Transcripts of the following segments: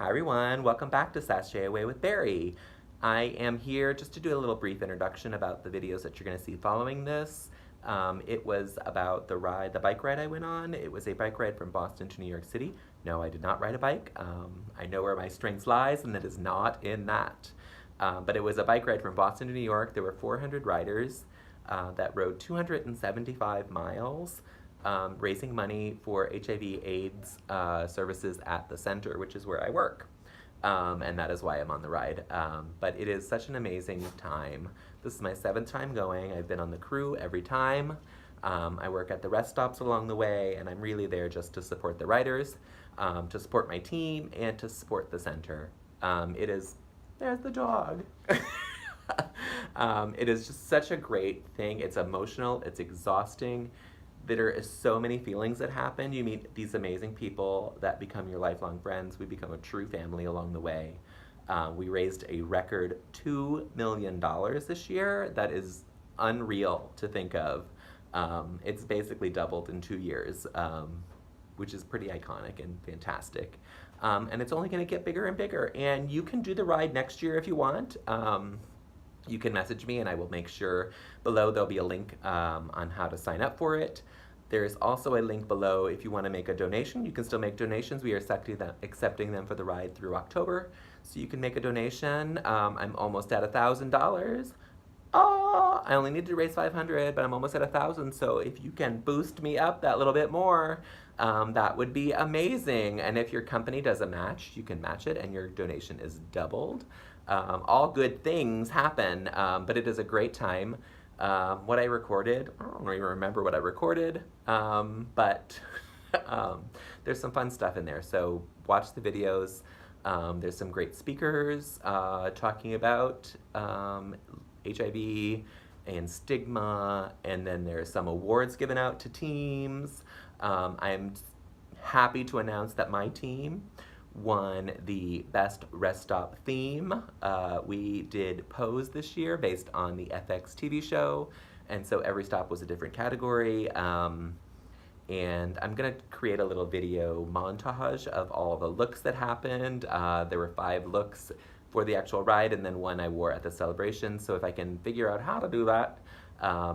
Hi everyone, welcome back to Sashay Away with Barry. I am here just to do a little brief introduction about the videos that you're going to see following this. It was about the bike ride I went on. It was a bike ride from Boston to New York City. No, I did not ride a bike. I know where my strength lies, and it is not in that. But it was a bike ride from Boston to New York. There were 400 riders that rode 275 miles. Raising money for HIV/AIDS services at the center, which is where I work. And that is why I'm on the ride. But it is such an amazing time. This is my 7th time going. I've been on the crew every time. I work at the rest stops along the way, and I'm really there just to support the riders, to support my team, and to support the center. There's the dog. It is just such a great thing. It's emotional, it's exhausting. There is so many feelings that happen. You meet these amazing people that become your lifelong friends. We become a true family along the way. We raised a record $2 million this year. That is unreal to think of. It's basically doubled in 2 years, which is pretty iconic and fantastic. And it's only going to get bigger and bigger. And you can do the ride next year if you want. You can message me and I will make sure below there'll be a link on how to sign up for it. There's also a link below if you want to make a donation. You can still make donations. We are accepting them for the ride through October. So you can make a donation. I'm almost at $1,000. Oh, I only need to raise 500, but I'm almost at 1,000. So if you can boost me up that little bit more, that would be amazing. And if your company does a match, you can match it and your donation is doubled. All good things happen, but it is a great time. What I recorded, I don't even remember what I recorded, but there's some fun stuff in there. So watch the videos. There's some great speakers talking about HIV and stigma, and then there's some awards given out to teams. I'm happy to announce that my team won the Best Rest Stop theme. We did Pose this year based on the FX TV show, and so every stop was a different category. And I'm gonna create a little video montage of all the looks that happened. There were 5 looks for the actual ride, and then one I wore at the celebration. So if I can figure out how to do that,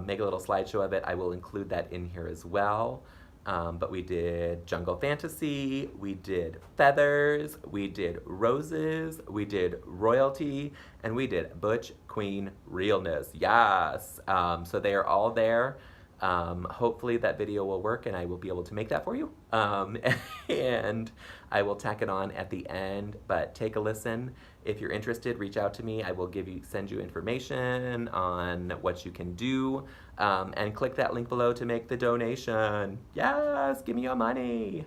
make a little slideshow of it, I will include that in here as well. But we did Jungle Fantasy, we did Feathers, we did Roses, we did Royalty, and we did Butch Queen Realness. Yes! So they are all there. Hopefully that video will work and I will be able to make that for you. And I will tack it on at the end, but take a listen. If you're interested, reach out to me. I will send you information on what you can do, and click that link below to make the donation. Yes, give me your money.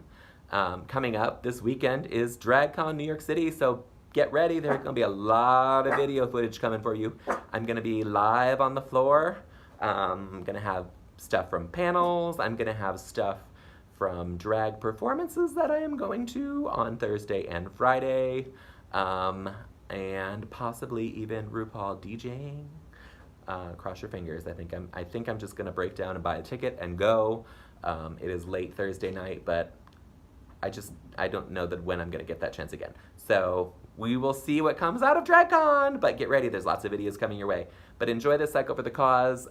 Coming up this weekend is DragCon New York City, so get ready. There's gonna be a lot of video footage coming for you. I'm gonna be live on the floor. I'm gonna have stuff from panels. I'm gonna have stuff from drag performances that I am going to on Thursday and Friday, and possibly even RuPaul DJing. Cross your fingers. I think I'm just gonna break down and buy a ticket and go. It is late Thursday night, but I don't know when I'm gonna get that chance again. So we will see what comes out of DragCon, but get ready, there's lots of videos coming your way. But enjoy this cycle for the cause.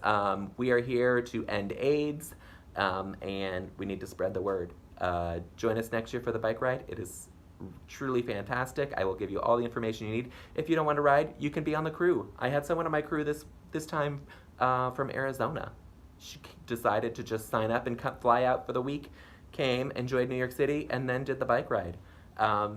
We are here to end AIDS, and we need to spread the word. Join us next year for the bike ride. It is truly fantastic. I will give you all the information you need. If you don't want to ride, you can be on the crew. I had someone on my crew this time from Arizona. She decided to just sign up and fly out for the week, came, enjoyed New York City, and then did the bike ride.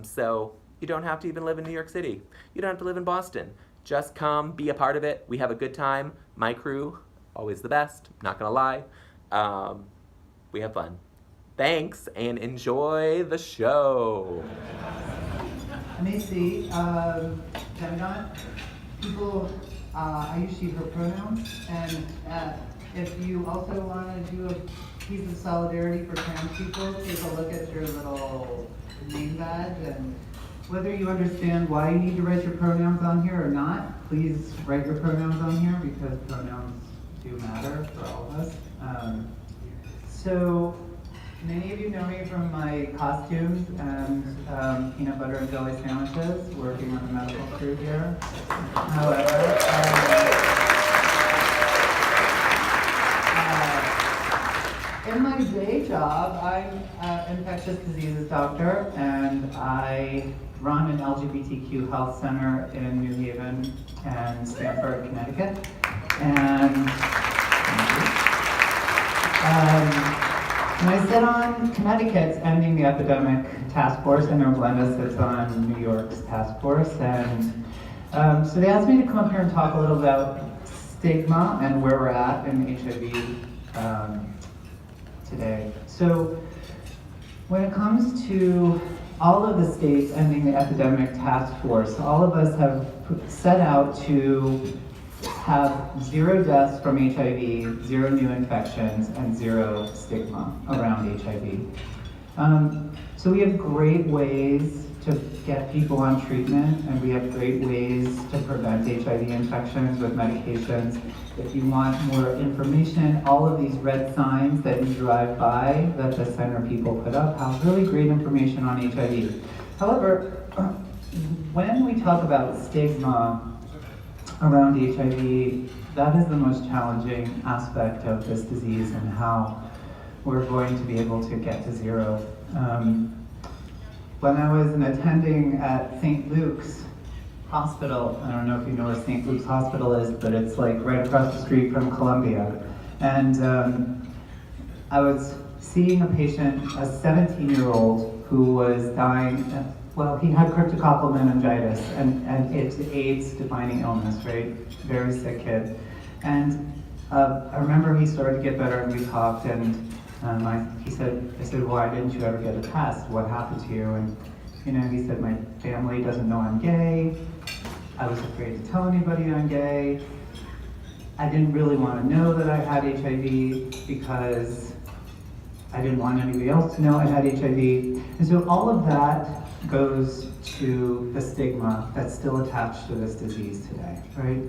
So you don't have to even live in New York City. You don't have to live in Boston. Just come, be a part of it. We have a good time. My crew, always the best, not gonna lie. We have fun. Thanks, and enjoy the show. Macy, Pentagon, people, I use she, her pronouns, and if you also want to do a piece of solidarity for trans people, take a look at your little name badge, and whether you understand why you need to write your pronouns on here or not, please write your pronouns on here because pronouns do matter for all of us. So Many of you know me from my costumes and peanut butter and jelly sandwiches, working on the medical crew here. However, in my day job, I'm an infectious diseases doctor, and I run an LGBTQ health center in New Haven and Stamford, Connecticut. And I sit on Connecticut's Ending the Epidemic Task Force. I know Glenda sits on New York's task force. And so they asked me to come up here and talk a little about stigma and where we're at in HIV today. So when it comes to all of the states ending the epidemic task force, all of us have set out to have 0 deaths from HIV, 0 new infections, and 0 stigma around HIV. So we have great ways to get people on treatment, and we have great ways to prevent HIV infections with medications. If you want more information, all of these red signs that you drive by that the center people put up have really great information on HIV. However, when we talk about stigma around HIV, that is the most challenging aspect of this disease and how we're going to be able to get to 0. When I was an attending at St. Luke's Hospital, I don't know if you know where St. Luke's Hospital is, but it's like right across the street from Columbia. And I was seeing a patient, a 17-year-old who was dying. Well, he had cryptococcal meningitis, and it's AIDS-defining illness, right? Very sick kid. And I remember he started to get better, and we talked, and I said, why didn't you ever get a test? What happened to you? And he said, my family doesn't know I'm gay. I was afraid to tell anybody I'm gay. I didn't really want to know that I had HIV because I didn't want anybody else to know I had HIV. And so all of that goes to the stigma that's still attached to this disease today, right?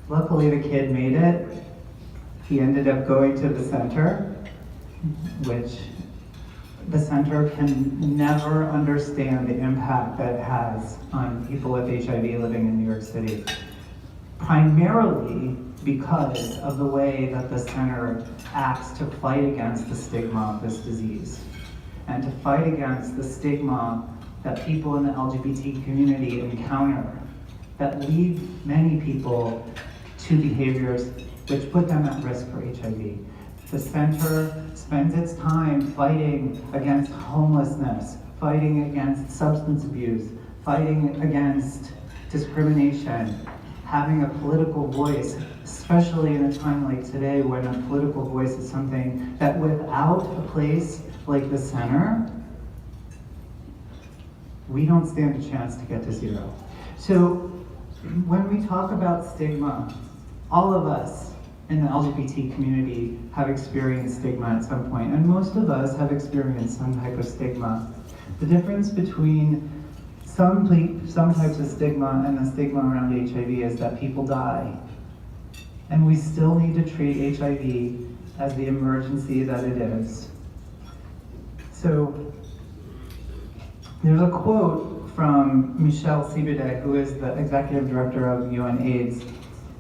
Luckily, the kid made it. He ended up going to the center, which the center can never understand the impact that it has on people with HIV living in New York City. Primarily because of the way that the center acts to fight against the stigma of this disease and to fight against the stigma that people in the LGBT community encounter that lead many people to behaviors which put them at risk for HIV. The center spends its time fighting against homelessness, fighting against substance abuse, fighting against discrimination, having a political voice, especially in a time like today when a political voice is something that without a place like the center, we don't stand a chance to get to 0. So when we talk about stigma, all of us in the LGBT community have experienced stigma at some point, and most of us have experienced some type of stigma. The difference between some types of stigma and the stigma around HIV is that people die. And we still need to treat HIV as the emergency that it is. So there's a quote from Michel Sibide, who is the executive director of UN AIDS.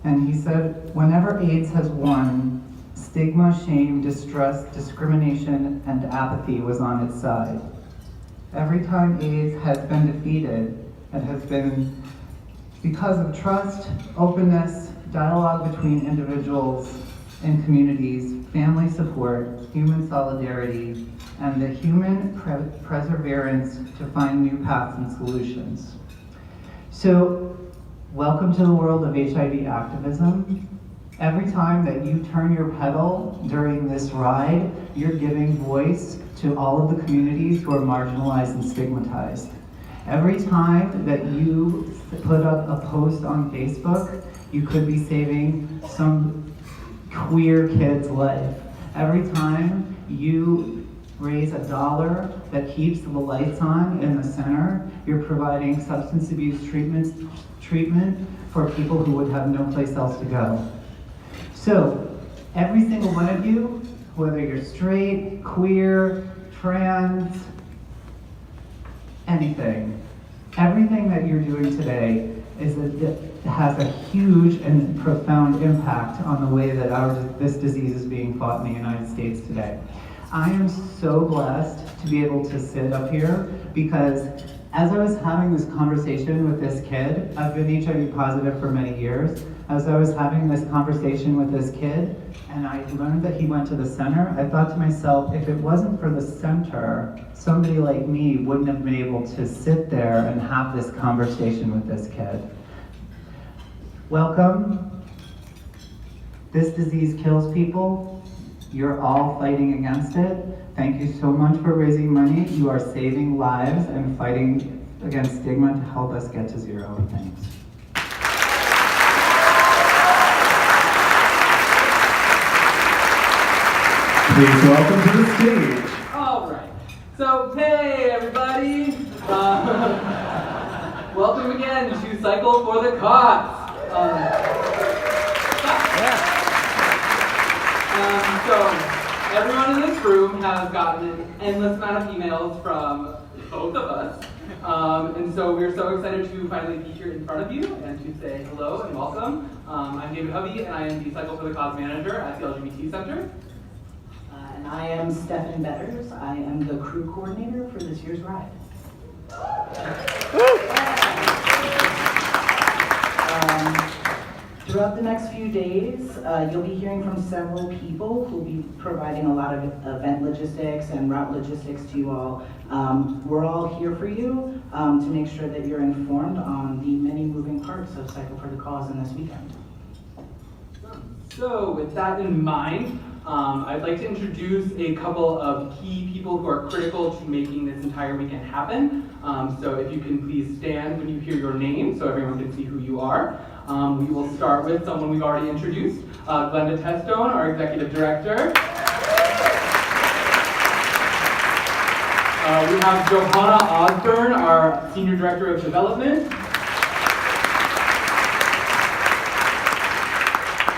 And he said, whenever AIDS has won, stigma, shame, distrust, discrimination, and apathy was on its side. Every time AIDS has been defeated, it has been because of trust, openness, dialogue between individuals and communities, family support, human solidarity, and the human perseverance to find new paths and solutions. So, welcome to the world of HIV activism. Every time that you turn your pedal during this ride, you're giving voice to all of the communities who are marginalized and stigmatized. Every time that you put up a post on Facebook, you could be saving some queer kid's life. Every time you raise $1 that keeps the lights on in the center, you're providing substance abuse treatment for people who would have no place else to go. So, every single one of you whether you're straight, queer, trans, anything. Everything that you're doing today has a huge and profound impact on the way that this disease is being fought in the United States today. I am so blessed to be able to sit up here because as I was having this conversation with this kid, I've been HIV positive for many years. As I was having this conversation with this kid and I learned that he went to the center, I thought to myself, if it wasn't for the center, somebody like me wouldn't have been able to sit there and have this conversation with this kid. Welcome. This disease kills people. You're all fighting against it. Thank you so much for raising money. You are saving lives and fighting against stigma to help us get to zero. Thanks. Please welcome to the stage. All right. So, hey everybody. Welcome again to Cycle for the Cause. So, everyone in this room has gotten an endless amount of emails from both of us. And so we're so excited to finally be here in front of you and to say hello and welcome. I'm David Hovey and I am the Cycle for the Cause manager at the LGBT Center. And I am Stephanie Betters. I am the crew coordinator for this year's ride. Throughout the next few days, you'll be hearing from several people who will be providing a lot of event logistics and route logistics to you all. We're all here for you to make sure that you're informed on the many moving parts of Cycle for the Cause in this weekend. So with that in mind, I'd like to introduce a couple of key people who are critical to making this entire weekend happen. So if you can please stand when you hear your name so everyone can see who you are. We will start with someone we've already introduced, Glenda Testone, our Executive Director. We have Johanna Osborne, our Senior Director of Development.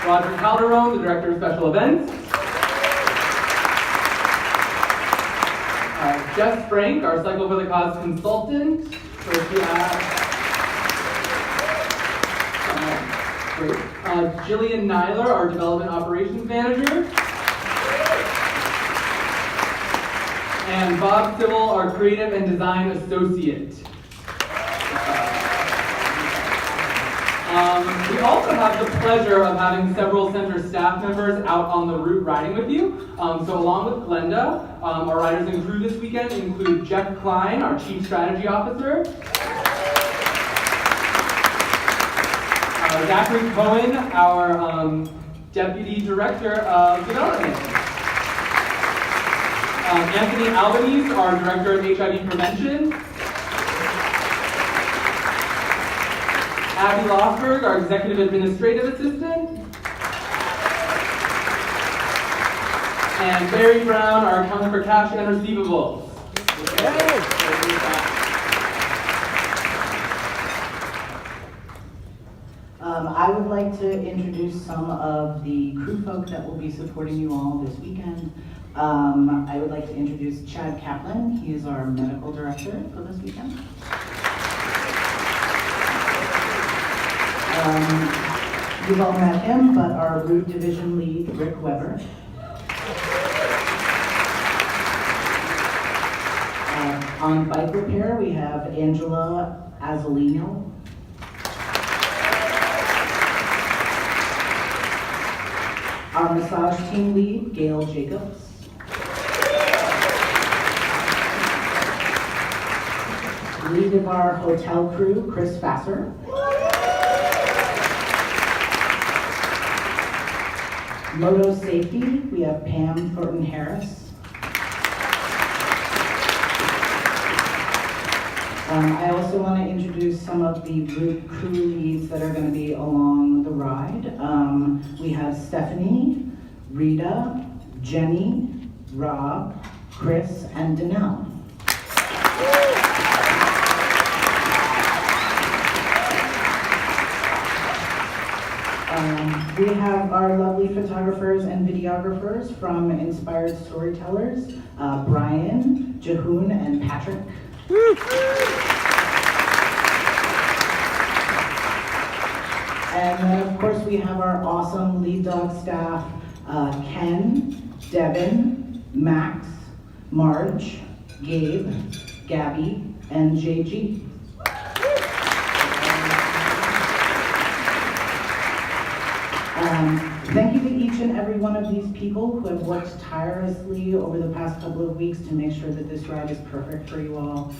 Roger Calderon, the Director of Special Events. Jess Frank, our Cycle for the Cause consultant. Jillian Nyler, our Development Operations Manager. And Bob Sybil, our Creative and Design Associate. We also have the pleasure of having several center staff members out on the route riding with you. So along with Glenda, our riders and crew this weekend include Jeff Klein, our Chief Strategy Officer. Zachary Cohen, our Deputy Director of Development. Anthony Albanese, our Director of HIV Prevention. Abby Lofberg, our Executive Administrative Assistant. And Barry Brown, our Accountant for Cash and Receivables. I would like to introduce some of the crew folk that will be supporting you all this weekend. I would like to introduce Chad Kaplan. He is our Medical Director for this weekend. You've all met him, but our Route Division Lead, Rick Weber. On bike repair, we have Angela Azzolino. Our massage team lead, Gail Jacobs. Lead of our hotel crew, Chris Fasser. Moto safety, we have Pam Thornton Harris. I also want to introduce some of the route crew leads that are going to be along the ride. We have Stephanie, Rita, Jenny, Rob, Chris, and Danelle. We have our lovely photographers and videographers from Inspired Storytellers, Brian, Jehoon, and Patrick. And then, of course, we have our awesome lead dog staff, Ken, Devin, Max, Marge, Gabe, Gabby, and JG. Thank you to each and every one of these people who have worked tirelessly over the past couple of weeks to make sure that this ride is perfect for you all.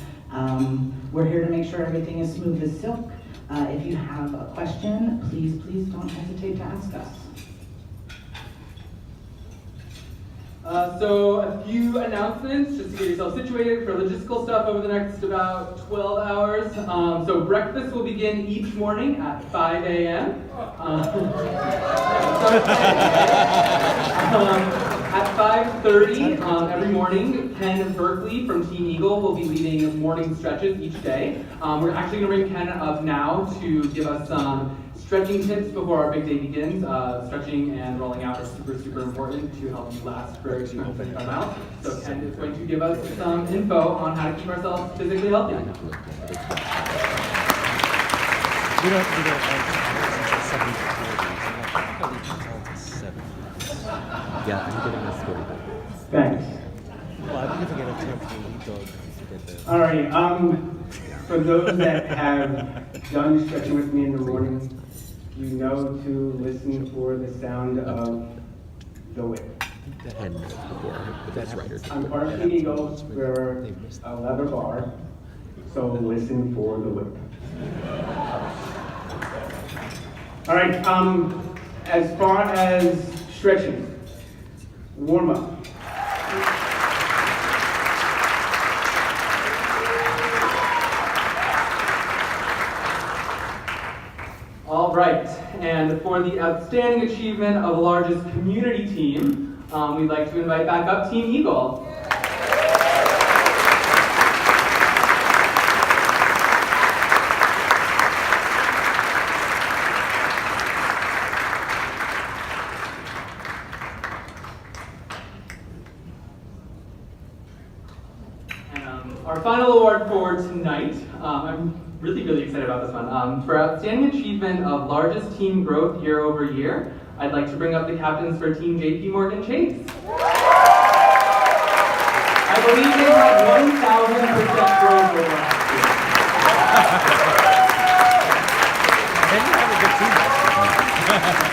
We're here to make sure everything is smooth as silk. If you have a question, please don't hesitate to ask us. So a few announcements just to get yourself situated for logistical stuff over the next about 12 hours. So breakfast will begin each morning at 5 a.m. At 5:30 every morning, Ken Berkeley from Team Eagle will be leading morning stretches each day. We're actually going to bring Ken up now to give us some stretching tips before our big day begins. Stretching and rolling out are super important to help you last for 25 miles. So Ken is going to give us some info on how to keep ourselves physically healthy. We don't have to do that until 7:40. Yeah, I'm getting this story. Thanks. Well, I don't even get a turn for the lead dog to get there. All right. For those that have done stretching with me in the morning, you know to listen for the sound of the whip. The hen before with this rider. I'm part of Team Eagle. We're a leather bar, so listen for the whip. All right. As far as stretching, warm up. All right, and for the outstanding achievement of the largest community team, we'd like to invite back up Team Eagle. And, our final award for tonight, I'm really excited about this one. For outstanding achievement of largest team growth year over year, I'd like to bring up the captains for Team JP Morgan Chase. I believe they had 1,000% growth over last year. Then you have a good team last year.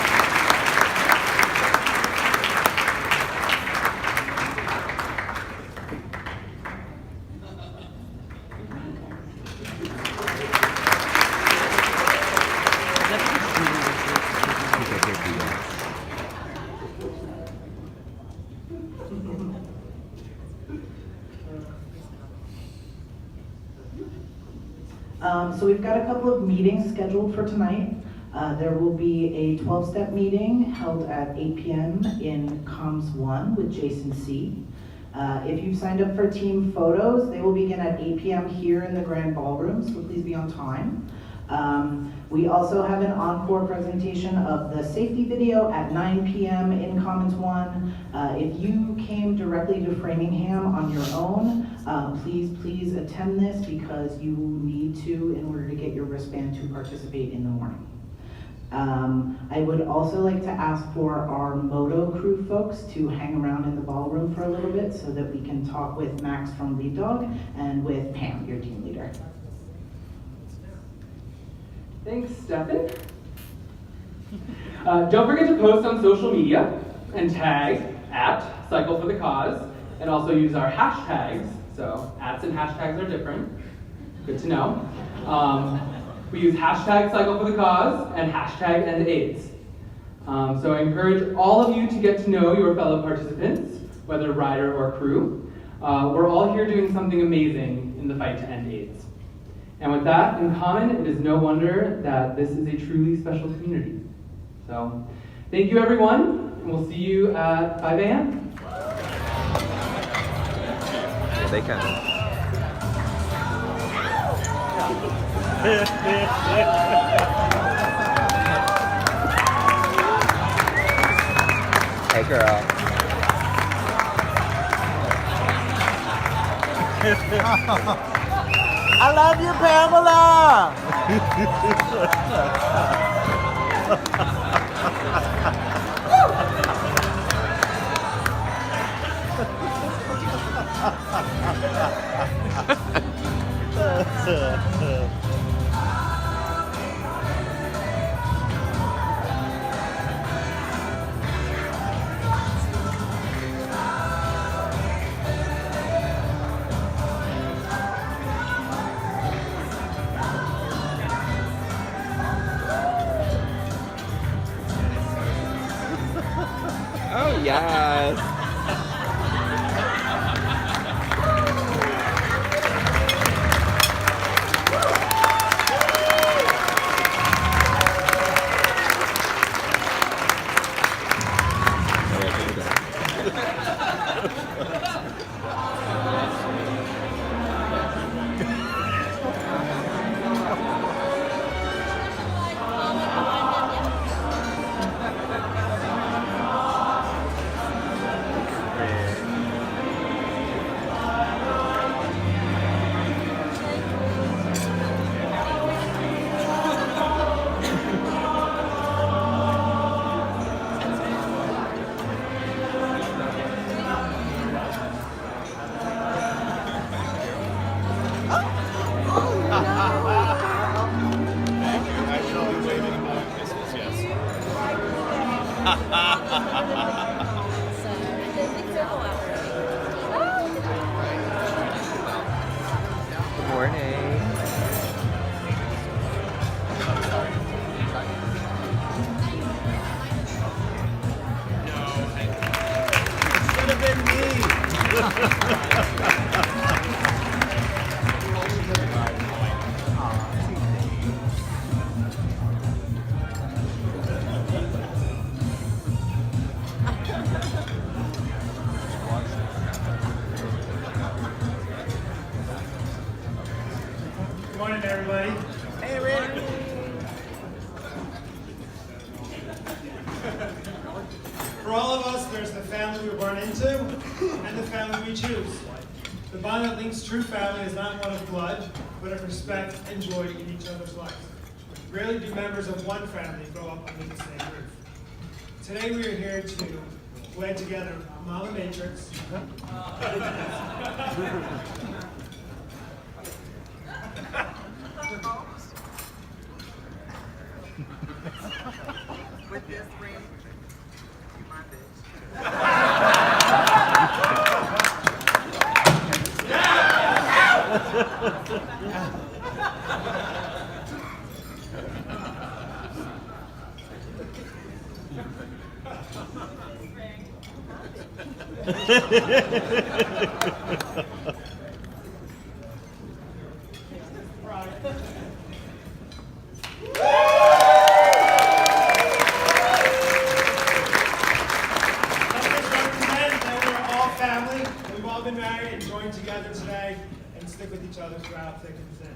So we've got a couple of meetings scheduled for tonight. There will be a 12-step meeting held at 8 p.m. in Comms 1 with Jason C. If you've signed up for team photos, they will begin at 8 p.m. here in the Grand Ballroom, so please be on time. We also have an encore presentation of the safety video at 9 p.m. in Commons 1. If you came directly to Framingham on your own, please attend this because you need to in order to get your wristband to participate in the morning. I would also like to ask for our Moto crew folks to hang around in the ballroom for a little bit so that we can talk with Max from Lead Dog and with Pam, your team leader. Thanks, Stefan. Don't forget to post on social media and tag @Cycle for the Cause, and also use our hashtags. So @ and hashtags are different. Good to know. We use hashtag Cycle for the Cause and hashtag End AIDS. So I encourage all of you to get to know your fellow participants, whether rider or crew. We're all here doing something amazing in the fight to end AIDS. And with that in common, it is no wonder that this is a truly special community. So thank you everyone, and we'll see you at 5 a.m. Here they come. Hey, girl. I love you, Pamela. Oh, yes. Good morning. Should have been me. Good morning, everybody. Hey, Rick. For all of us, there's the family we were born into and the family we choose. The bond that links true family is not one of blood, but of respect and joy in each other's lives. Rarely do members of one family grow up under the same roof. Today we are here to wed together Mama Matrix With this ring, my bitch. represent that we're all family, and we've all been married and joined together today and stick with each other throughout thick and thin.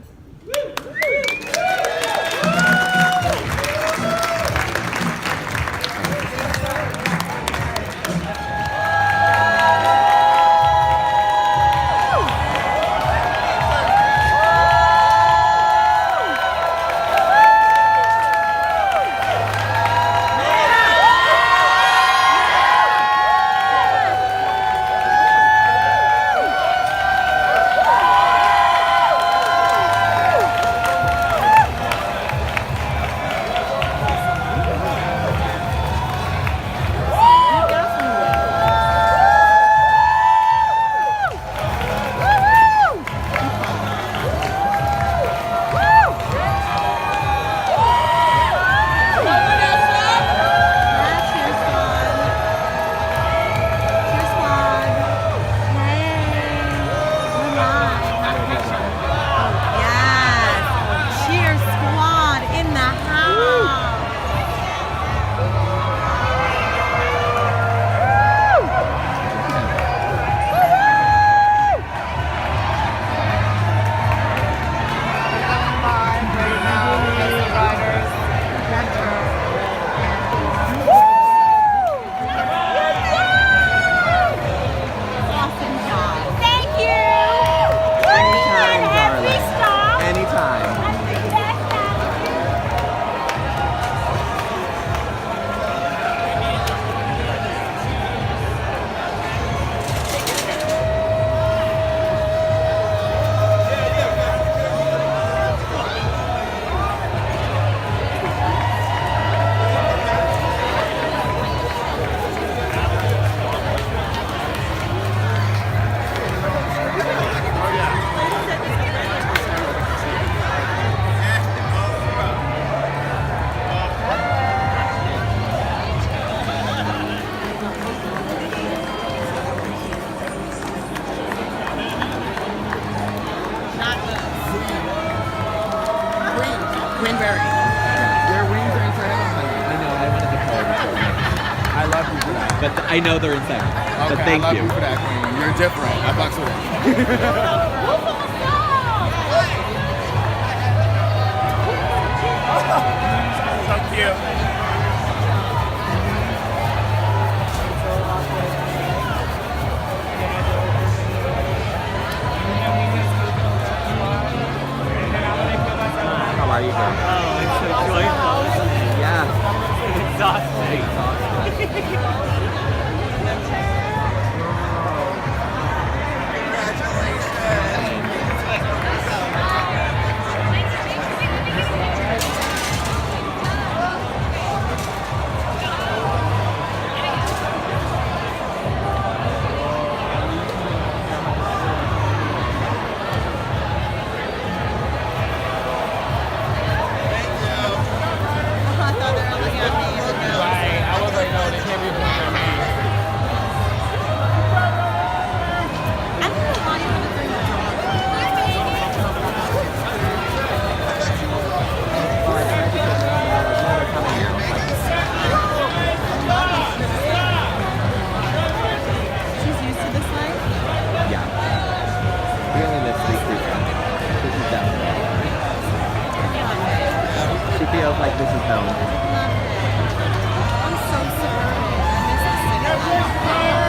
Cranberry. Your wings are inside of a honey. I know, I wanted to tell you before. I love you for that. But I know they're inside. But Okay, thank I love you. you for that, Queen. You're different. I fucks with it. So cute. How are you, girl? Oh, it's so joyful. Yeah. Exhausting. Right. I was like, no, they can't be playing on me. She's used to this life? Yeah. We only live 3 streets down. This is down. She feels like this is home. I'm so sorry. I miss the city.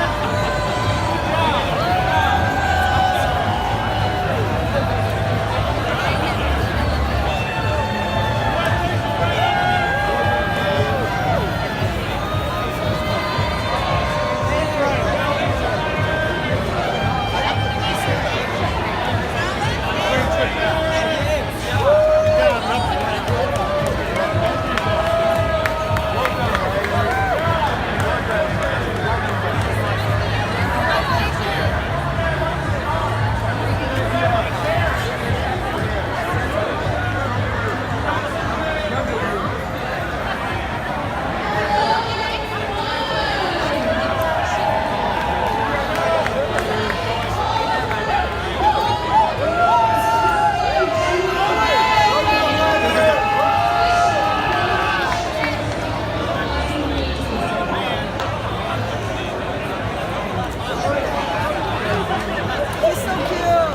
He's so cute.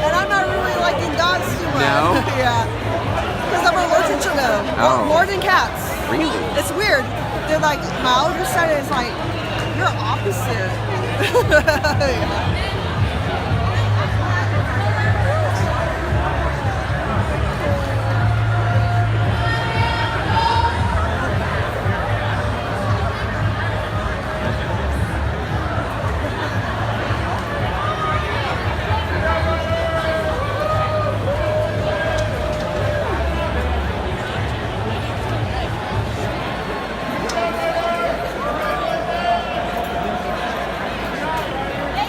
And I'm not really liking dogs too much. No? Yeah. Because I'm allergic to them. Oh. More than cats. Really? It's weird. They're like, my older son is like, you're opposite.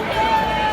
Yeah.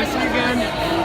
miss you again.